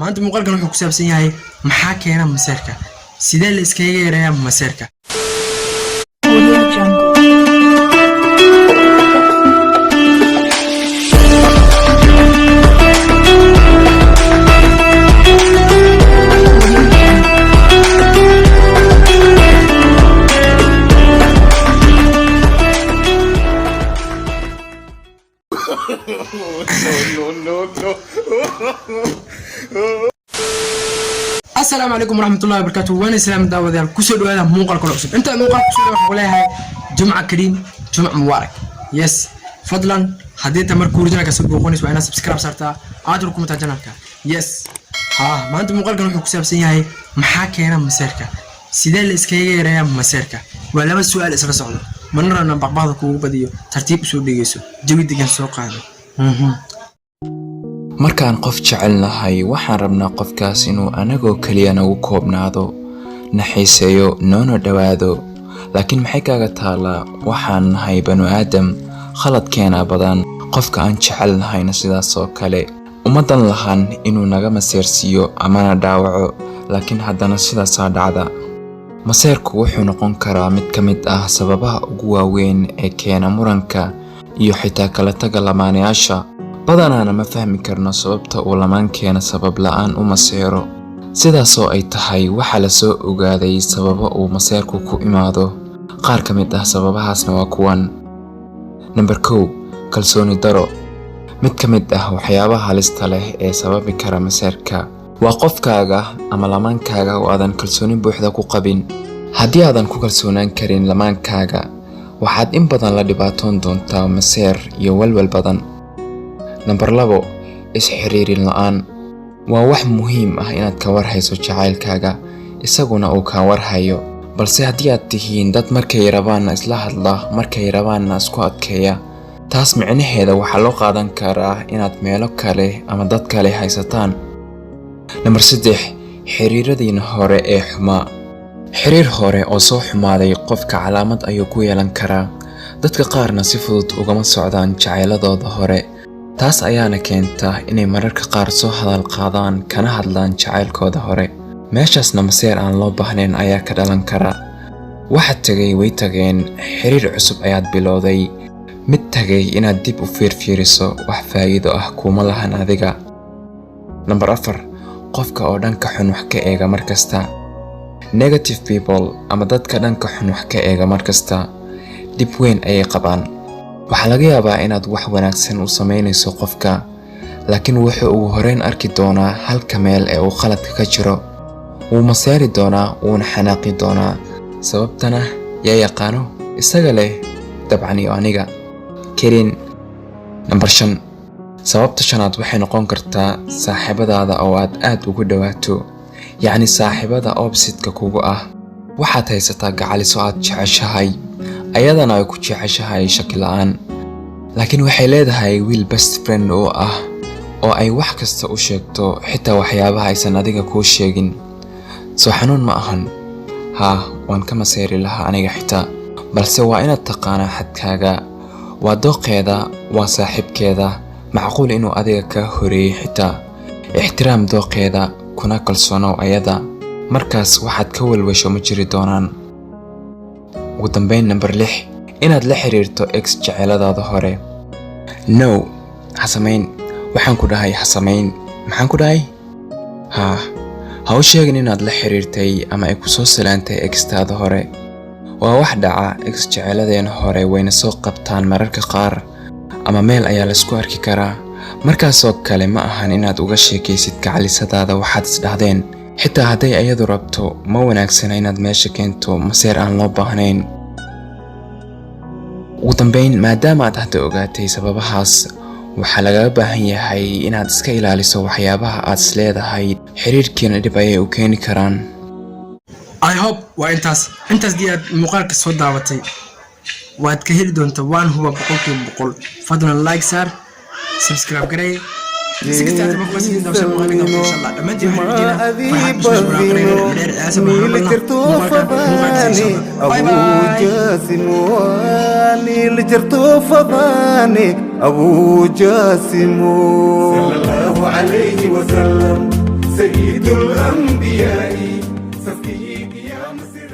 maanta muuqaalkan wuxuu ku saabsan yahay maxaa keena maseerka, sidee la iskaga yareeyaa maseerka. السلام عليكم ورحمة الله وبركاته. وانا سلام داوديال كسو دوادا موقع الكل انت موقع كسو دوادا ولاها جمعة كريم جمعة مبارك. يس فضلا هديتا مركو رجنا كسو بوقونيس وانا سبسكرايب سارتا ادركم تاجنالك. يس ما انت موقع كل حكو سابسين هاي maxaa keena maseerka, sidee la iskaga yareeyaa maseerka. waa laba su'aal isla socdo, manarana baqbaqda kugu badiyo tartiib soo dhigeyso jawi degan soo qaado. markaan qof jecelnahay waxaan rabnaa qofkaas inuu anagoo kaliya nagu koobnaado, naxiiseeyo, noona dhawaado. laakiin maxay kaaga taalaa waxaan nahay banu aadam, khaladkeena badan. qofka aan jecelnahayna sidaas oo kale umadan lahan inuu naga maseersiiyo amana dhaawaco, laakiin haddana sidaasaa dhacda. maseerku wuxuu noqon karaa mid ka mid ah sababaha ugu waaweyn ee keena muranka iyo xitaa kala taga lamaanayaasha. badanaana ma fahmi karno sababta uu lamaankeena sabab la'aan u maseero. sidaasoo ay tahay waxaa la soo ogaaday sababa uu maseerku ku imaado. qaar ka mid ah sababahaasna waa kuwan. Number 1, kalsooni daro. mid ka mid ah waxyaabaha halista leh ee sababi kara maseerka waa qofkaaga ama lamaankaaga oo aadan kalsooni buuxda ku qabin. haddii aadan ku kalsoonaan karin lamaankaaga, waxaad in badan la dhibaatoon doontaa maseer iyo walwal badan. Number 2, is-xiriirin la'aan. waa wax muhiim ah inaad ka warhayso jacaylkaaga, isaguna uu ka warhayo. balse haddii aad tihiin dad markay rabaanna isla hadla, markay rabaanna isku adkeeya, taas micnaheeda waxaa loo qaadan karaa inaad meelo kale ama dad kale haysataan. Number 3, xiriiradiina hore ee xumaa. xiriir hore oo soo xumaaday qofka calaamad ayuu ku yeelan karaa. dadka qaarna si fudud ugama socdaan jacayladooda hore. taas ayaana keenta inay mararka qaar soo hadal qaadaan kana hadlaan jacaylkooda hore. meeshaasna maseer aan loo baahnayn ayaa ka dhalan kara. waxaad tagay way tageen, xiriir cusub ayaad bilowday. mid tagay inaad dib u fiirfiiriso wax faa'iido ah kuma lahan adiga. Number 4, qofka oo dhanka xun wax ka eega markasta. negative people ama dadka dhanka xun wax ka eega markasta dib weyn ayay qabaan. waxaa laga yaabaa inaad wax wanaagsan u samaynayso qofka, laakiin wuxuu ugu horeyn arki doonaa halka meel ee uu khaladka ka jiro. wuu maseeri doonaa, wuuna xanaaqi doonaa. sababtana yaa yaqaano? isaga leh dabcan iyo aniga karin. Number 5, sababta shanaad waxay noqon kartaa saaxiibadaada oo aad ugu dhawaato. yacni saaxiibada opposite-ka kugu ah. waxaad haysataa gacaliso aad jeceshahay, ayadana ay ku jeceshahay shaki la'aan. laakiin waxay leedahay wiil best friend oo ah oo ay wax kasta u sheegto, xitaa waxyaabaha aysan adiga kuu sheegin. soo xanuun ma ahan? waan ka maseeri lahaa aniga xitaa. balse waa inaad taqaanaa xadkaaga. waa dooqeeda, waa saaxiibkeeda. macquul inuu adiga ka horeeyay xitaa. ixtiraam dooqeeda, kuna kalsoonow ayada. markaas waxaad ka walwasho ma jiri doonaan. ugu dambeyn Number 6, inaad la xiriirto ex jaceeladaada hore. no, ha samayn. waxaan ku dhahay ha samayn. maxaan ku dhahay? ha u sheegin inaad la xiriirtay ama ay ku soo salaantay extaada hore. waa wax dhaca. ex jeceeladeena hore wayna soo qabtaan mararka qaar, ama meel ayaa la isku arki karaa. markaasoo kale ma ahan inaad uga sheekaysid gacalisadaada waxaad isdhahdeen. xitaa hadday ayadu rabto, ma wanaagsana inaad meesha keento maseer aan loo baahnayn. ugu dambeyn, maadaama aad hadda ogaatay sababahaas, waxaa lagaga baahan yahay inaad iska ilaaliso waxyaabaha aad isleedahay xiriirkiina dhib ayay u keeni karaan. I hope waa intaas dii aad muuqaalka soo daabatay waad ka heli doontaa. waan huba 100%. fadlan like saar, subscribe garay. أبو جاسم صلى الله عليه وسلم سيد الأنبياء سفيك يا مصر